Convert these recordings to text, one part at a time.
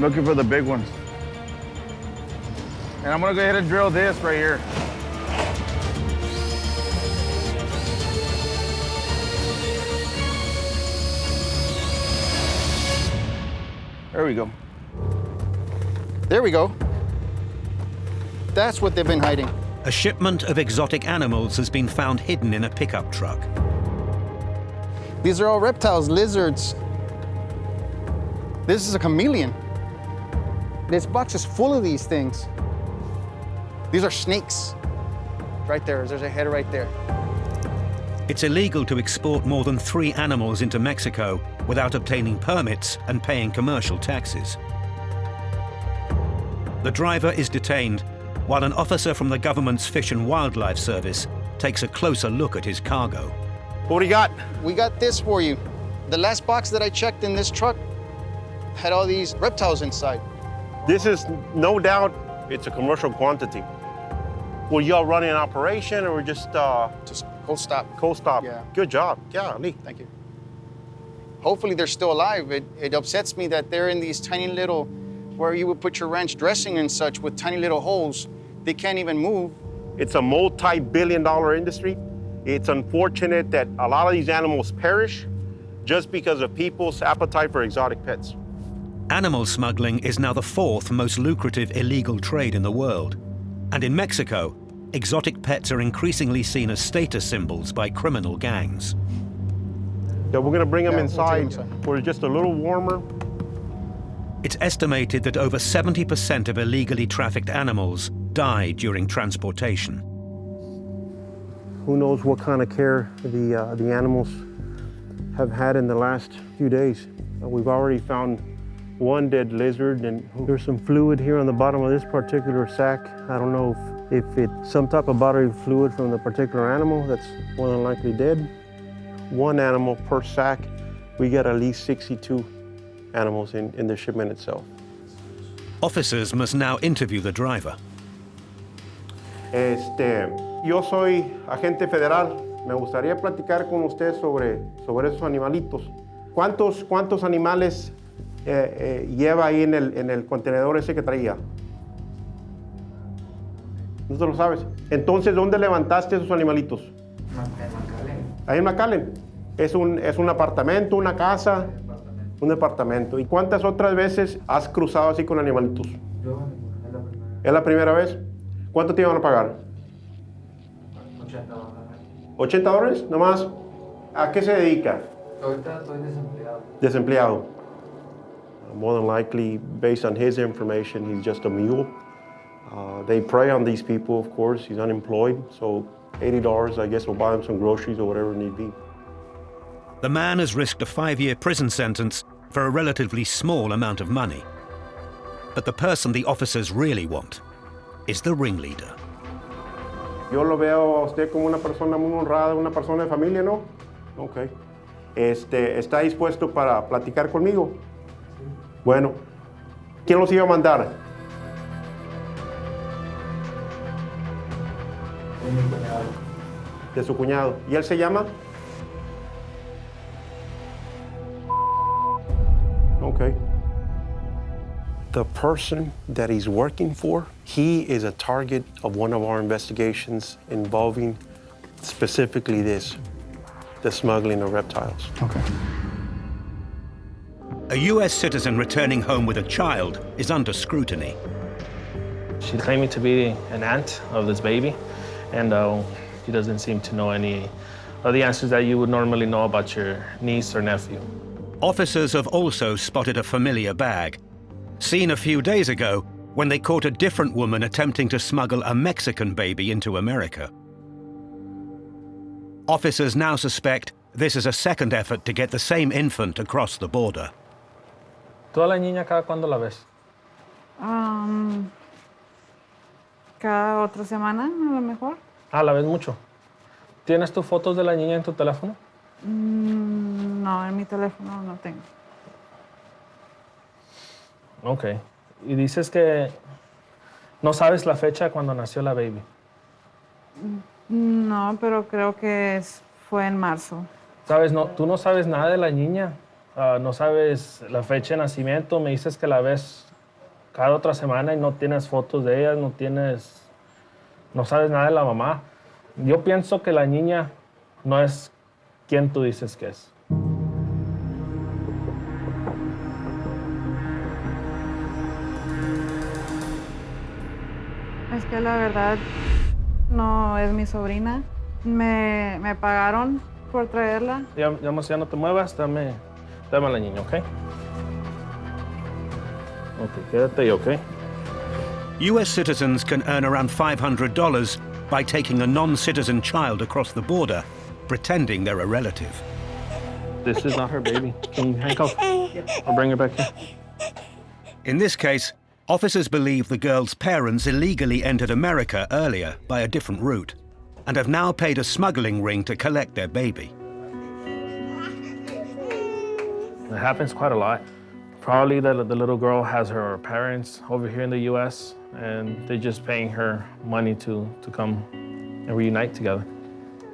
looking for the big ones. And I'm gonna go ahead and drill this right here. There we go. There we go. That's what they've been hiding. A shipment of exotic animals has been found hidden in a pickup truck. These are all reptiles, lizards. This is a chameleon. This box is full of these things. These are snakes. Right there, there's a head right there. It's illegal to export more than 3 animals into Mexico without obtaining permits and paying commercial taxes. The driver is detained while an officer from the government's Fish and Wildlife Service takes a closer look at his cargo. What do you got? We got this for you. The last box that I checked in this truck had all these reptiles inside. This is no doubt, it's a commercial quantity. Were y'all running an operation or just cold stop. Cold stop. Yeah. Good job. Yeah, Lee. Thank you. Hopefully they're still alive. It upsets me that they're in these tiny little, where you would put your ranch dressing and such with tiny little holes. They can't even move. It's a multi-billion-dollar industry. It's unfortunate that a lot of these animals perish just because of people's appetite for exotic pets. Animal smuggling is now the 4th most lucrative illegal trade in the world. And in Mexico, exotic pets are increasingly seen as status symbols by criminal gangs. Yeah, we're gonna bring them inside we'll where it's just a little warmer. It's estimated that over 70% of illegally trafficked animals die during transportation. Who knows what kind of care the animals have had in the last few days. We've already found one dead lizard, and there's some fluid here on the bottom of this particular sack. I don't know if it's some type of bodily fluid from the particular animal that's more than likely dead. One animal per sack, we get at least 62 animals in the shipment itself. Officers must now interview the driver. Yo soy agente federal. Me gustaría platicar con usted sobre esos animalitos. ¿Cuántos animales lleva ahí en el contenedor ese que traía? ¿No te lo sabes? Entonces, ¿dónde levantaste esos animalitos? En McAllen. Ahí en McAllen. ¿Es un apartamento, una casa? Un departamento. ¿Y cuántas otras veces has cruzado así con animalitos? Yo, es la primera. ¿Es la primera vez? ¿Cuánto te iban a pagar? $80. $80 nomás. ¿A qué se dedica? Ahorita estoy desempleado. Desempleado. More than likely, based on his information, he's just a mule. They prey on these people, of course. He's unemployed, so $80, I guess, will buy him some groceries or whatever need be. The man has risked a 5-year prison sentence for a relatively small amount of money. But the person the officers really want is the ringleader. Yo lo veo a usted como una persona muy honrada, una persona de familia, ¿no? Ok. ¿Está dispuesto para platicar conmigo? Bueno, ¿quién los iba a mandar? De mi cuñado. De su cuñado. ¿Y él se llama? Okay. The person that he's working for, he is a target of one of our investigations involving specifically this, the smuggling of reptiles. Okay. A US citizen returning home with a child is under scrutiny. She claiming to be an aunt of this baby, and she doesn't seem to know any of the answers that you would normally know about your niece or nephew. Officers have also spotted a familiar bag, seen a few days ago when they caught a different woman attempting to smuggle a Mexican baby into America. Officers now suspect this is a second effort to get the same infant across the border. ¿Tú a la niña cada cuándo la ves? Cada otra semana, a lo mejor. Ah, la ves mucho. ¿Tienes tus fotos de la niña en tu teléfono? No, en mi teléfono no tengo. Ok. Y dices que no sabes la fecha cuando nació la baby. No, pero creo que fue en marzo. ¿Sabes? No, tú no sabes nada de la niña. No sabes la fecha de nacimiento. Me dices que la ves cada otra semana y no tienes fotos de ellas, no sabes nada de la mamá. Yo pienso que la niña no es quien tú dices que es. Es que la verdad no es mi sobrina. Me pagaron por traerla. Ya no te muevas, dame a la niña, ¿ok? Ok, quédate ahí, ¿ok? US citizens can earn around $500 by taking a non-citizen child across the border, pretending they're a relative. This is not her baby. Can you handcuff? I'll bring her back here. In this case, officers believe the girl's parents illegally entered America earlier by a different route and have now paid a smuggling ring to collect their baby. It happens quite a lot. Probably the little girl has her parents over here in the US and they're just paying her money to come and reunite together.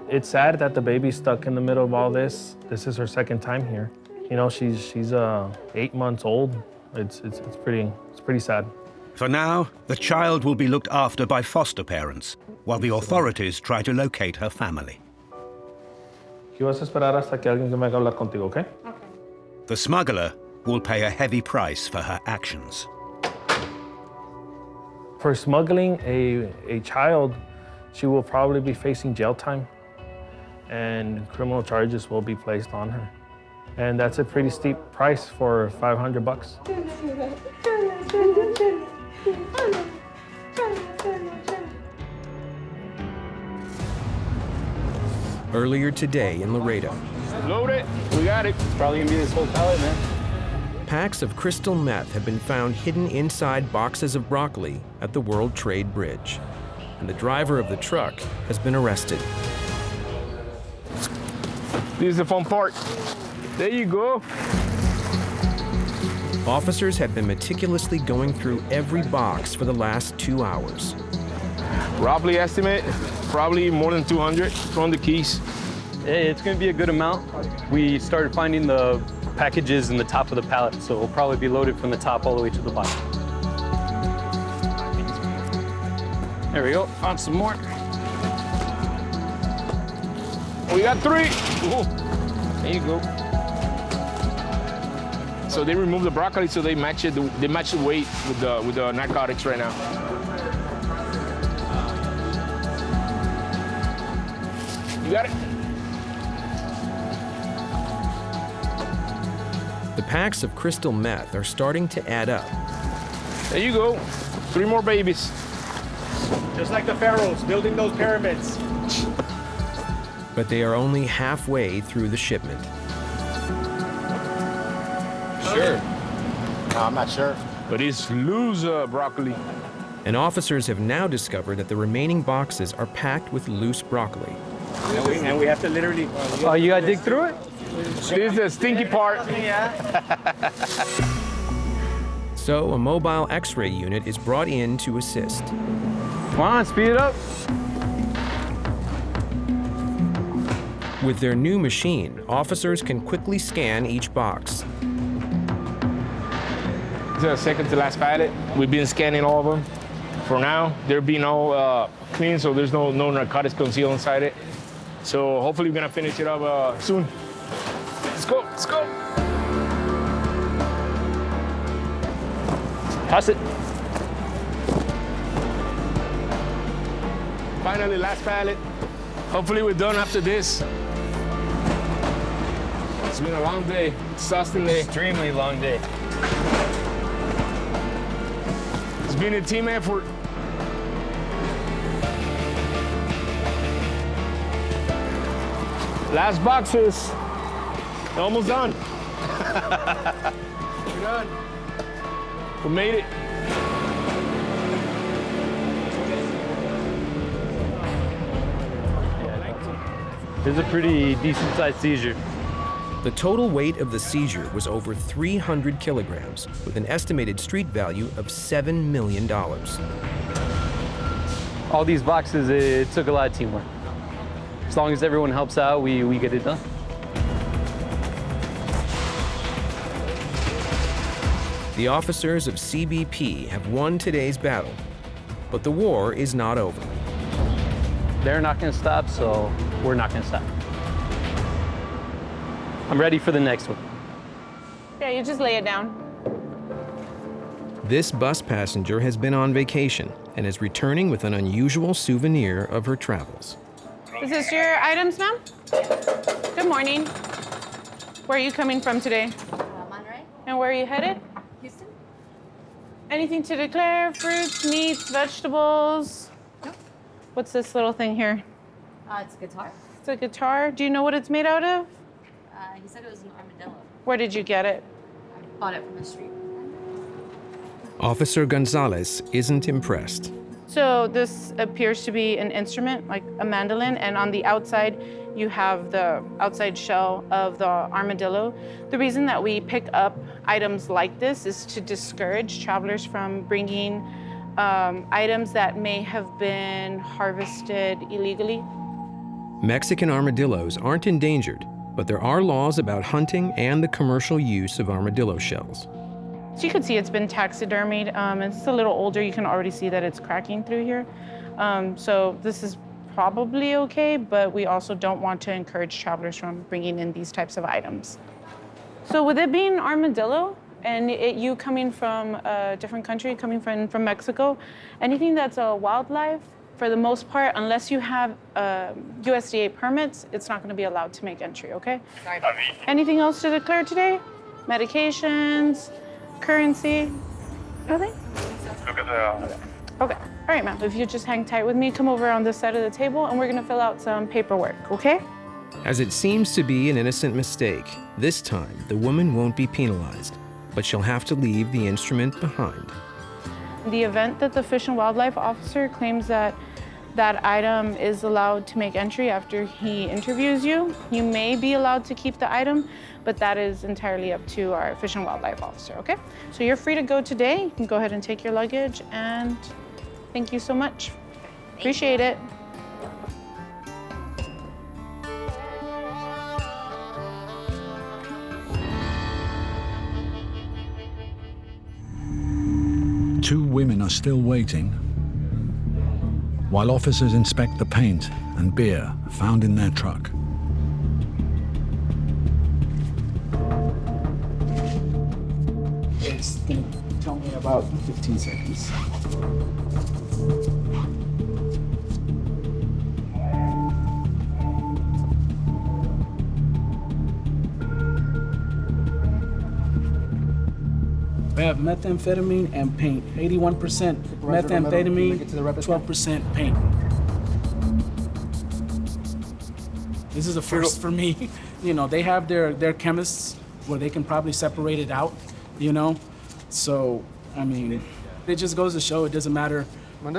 It's sad that the baby's stuck in the middle of all this. This is her second time here. You know, she's 8 months old. It's pretty sad. For now, the child will be looked after by foster parents, while the authorities try to locate her family. Aquí vas a esperar hasta que alguien venga a hablar contigo, ¿ok? The smuggler will pay a heavy price for her actions. For smuggling a child, she will probably be facing jail time and criminal charges will be placed on her. And that's a pretty steep price for $500. Earlier today in Laredo, Load it. We got it. It's probably gonna be this whole pallet, man. packs of crystal meth have been found hidden inside boxes of broccoli at the World Trade Bridge. And the driver of the truck has been arrested. This is the fun part. There you go. Officers have been meticulously going through every box for the last 2 hours. Roughly estimate, probably more than 200 from the keys. It's going to be a good amount. We started finding the packages in the top of the pallet, so it'll probably be loaded from the top all the way to the bottom. There we go. Found some more. We got 3. Ooh. There you go. So they remove the broccoli so they match it. They match the weight with the narcotics right now. You got it. The packs of crystal meth are starting to add up. There you go. 3 more babies. Just like the pharaohs building those pyramids. But they are only halfway through the shipment. Sure. No, I'm not sure. But it's loose broccoli. And officers have now discovered that the remaining boxes are packed with loose broccoli. And we have to literally... Oh, you gotta dig through it? This is the stinky part. So a mobile X-ray unit is brought in to assist. Come on, speed it up. With their new machine, officers can quickly scan each box. It's the second to last pallet. We've been scanning all of them. For now, they're being all clean, so there's no narcotics concealed inside it. So hopefully we're gonna finish it up soon. Let's go, let's go. Pass it. Finally, last pallet. Hopefully we're done after this. It's been a long day, exhausting day. Extremely long day. It's been a team effort. Last boxes. Almost done. We're done. We made it. It's a pretty decent sized seizure. The total weight of the seizure was over 300 kilograms, with an estimated street value of $7 million. All these boxes, it took a lot of teamwork. As long as everyone helps out, we get it done. The officers of CBP have won today's battle, but the war is not over. They're not going to stop, so we're not going to stop. I'm ready for the next one. Yeah, you just lay it down. This bus passenger has been on vacation and is returning with an unusual souvenir of her travels. Is this your items, ma'am? Good morning. Where are you coming from today? Monterey. And where are you headed? Houston. Anything to declare? Fruits, meats, vegetables? No. What's this little thing here? It's a guitar. It's a guitar. Do you know what it's made out of? He said it was an armadillo. Where did you get it? I bought it from the street. Officer Gonzalez isn't impressed. So this appears to be an instrument, like a mandolin, and on the outside, you have the outside shell of the armadillo. The reason that we pick up items like this is to discourage travelers from bringing items that may have been harvested illegally. Mexican armadillos aren't endangered, but there are laws about hunting and the commercial use of armadillo shells. So you can see it's been taxidermied. It's a little older. You can already see that it's cracking through here. So this is probably okay, but we also don't want to encourage travelers from bringing in these types of items. So with it being armadillo, and you coming from a different country, coming from Mexico, anything that's a wildlife, for the most part, unless you have USDA permits, it's not going to be allowed to make entry, okay? Sorry. Anything else to declare today? Medications, currency, nothing? Okay, all right, ma'am. If you just hang tight with me, come over on this side of the table, and we're going to fill out some paperwork, okay? As it seems to be an innocent mistake, this time the woman won't be penalized, but she'll have to leave the instrument behind. In the event that the Fish and Wildlife officer claims that that item is allowed to make entry after he interviews you, you may be allowed to keep the item, but that is entirely up to our Fish and Wildlife officer, okay? So you're free to go today. You can go ahead and take your luggage, and thank you so much. Appreciate it. Two women are still waiting, while officers inspect the paint and beer found in their truck. It's gonna tell me in about 15 seconds. We have methamphetamine and paint. 81% methamphetamine, 12% paint. This is a first for me. You know, they have their chemists where they can probably separate it out, you know? So, I mean, it just goes to show it doesn't matter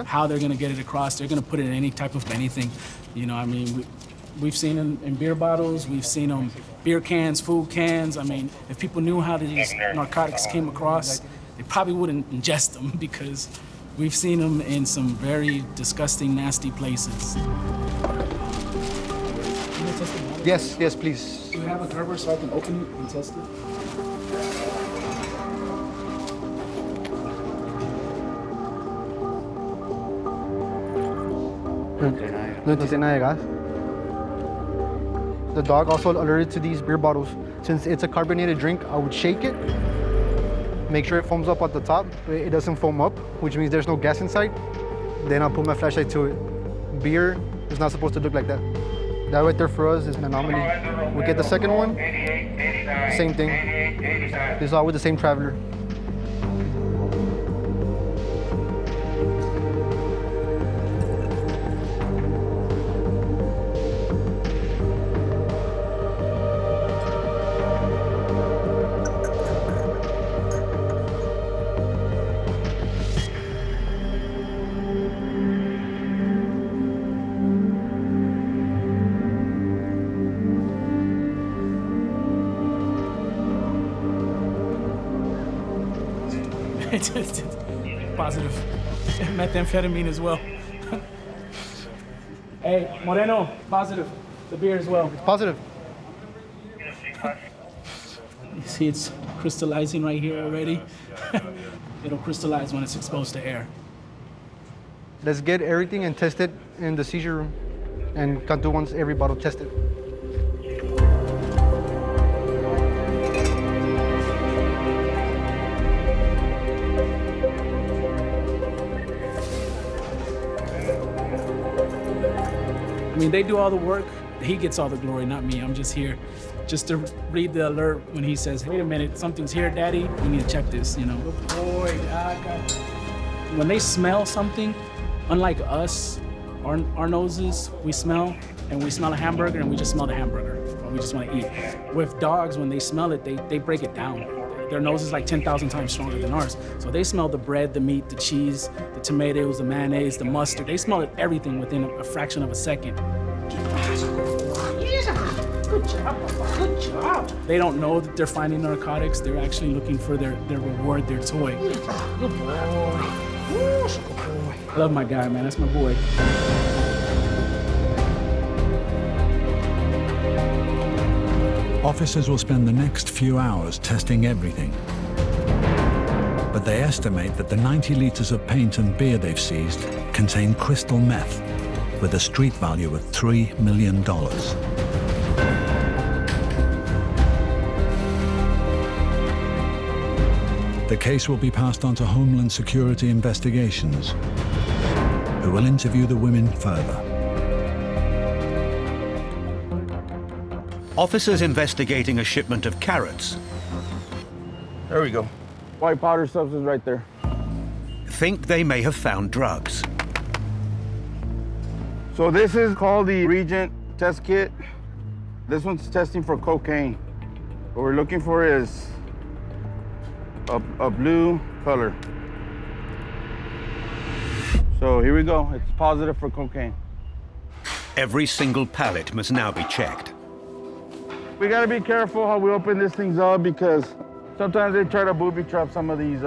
how they're gonna get it across. They're gonna put it in any type of anything. You know, I mean, we've seen them in beer bottles, we've seen them beer cans, food cans. I mean, if people knew how these narcotics came across, they probably wouldn't ingest them because we've seen them in some very disgusting, nasty places. Yes, yes, please. Do you have a Gerber so I can open it and test it? No dice nada de gas. The dog also alerted to these beer bottles. Since it's a carbonated drink, I would shake it, make sure it foams up at the top. It doesn't foam up, which means there's no gas inside. Then I'll put my flashlight to it. Beer is not supposed to look like that. That right there for us is an anomaly. We get the second one, same thing. This is all with the same traveler. Positive. Methamphetamine as well. Hey, Moreno, positive. The beer as well. It's positive. You see it's crystallizing right here already. It'll crystallize when it's exposed to air. Let's get everything and test it in the seizure room. And Cantu wants every bottle tested. I mean, they do all the work. He gets all the glory, not me. I'm just here just to read the alert when he says, wait a minute, something's here, Daddy. We need to check this, you know. Good boy, when they smell something, unlike us, our noses, we smell a hamburger and we just smell the hamburger, or we just want to eat. With dogs, when they smell it, they break it down. Their nose is like 10,000 times stronger than ours. So they smell the bread, the meat, the cheese, the tomatoes, the mayonnaise, the mustard. They smell it everything within a fraction of a second. Good job, Papa. Good job. They don't know that they're finding narcotics. They're actually looking for their reward, their toy. Good boy. Good boy. I love my guy, man. That's my boy. Officers will spend the next few hours testing everything. But they estimate that the 90 liters of paint and beer they've seized contain crystal meth with a street value of $3 million. The case will be passed on to Homeland Security Investigations, who will interview the women further. Officers investigating a shipment of carrots. There we go. White powder substance right there. Think they may have found drugs. So this is called the Regent test kit. This one's testing for cocaine. What we're looking for is a blue color. So here we go. It's positive for cocaine. Every single pallet must now be checked. We gotta be careful how we open these things up because sometimes they try to booby trap some of these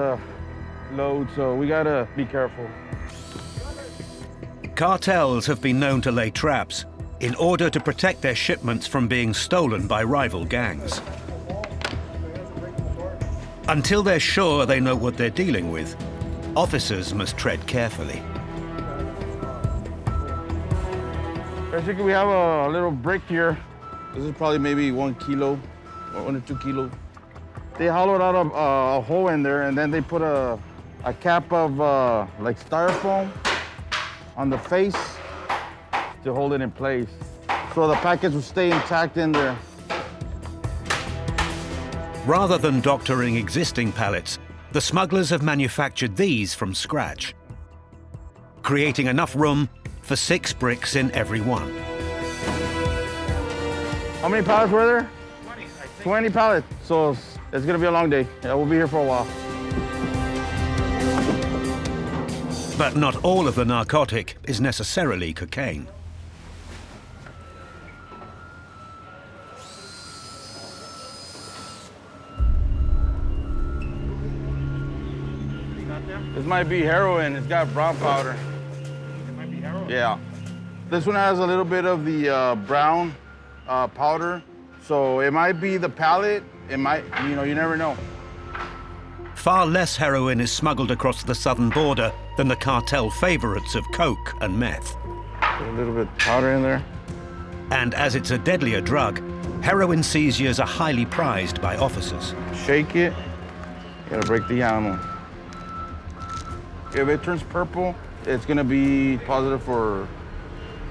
loads, so we gotta be careful. Cartels have been known to lay traps in order to protect their shipments from being stolen by rival gangs. Until they're sure they know what they're dealing with, officers must tread carefully. Basically, we have a little brick here. This is probably maybe 1 kilo, or 1 or 2 kilos. They hollowed out a hole in there, and then they put a cap of like styrofoam on the face to hold it in place. So the package will stay intact in there. Rather than doctoring existing pallets, the smugglers have manufactured these from scratch, creating enough room for 6 bricks in every one. How many pallets were there? 20 pallets. So it's gonna be a long day. Yeah, we'll be here for a while. But not all of the narcotic is necessarily cocaine. This might be heroin. It's got brown powder. It might be heroin? Yeah. This one has a little bit of the brown powder. So it might be the pallet. It might, you know, you never know. Far less heroin is smuggled across the southern border than the cartel favorites of coke and meth. Put a little bit of powder in there. And as it's a deadlier drug, heroin seizures are highly prized by officers. Shake it. You gotta break the animal. If it turns purple, it's gonna be positive for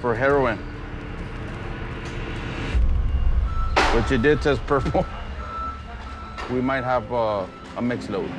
heroin. Which it did test purple. We might have a mixed load.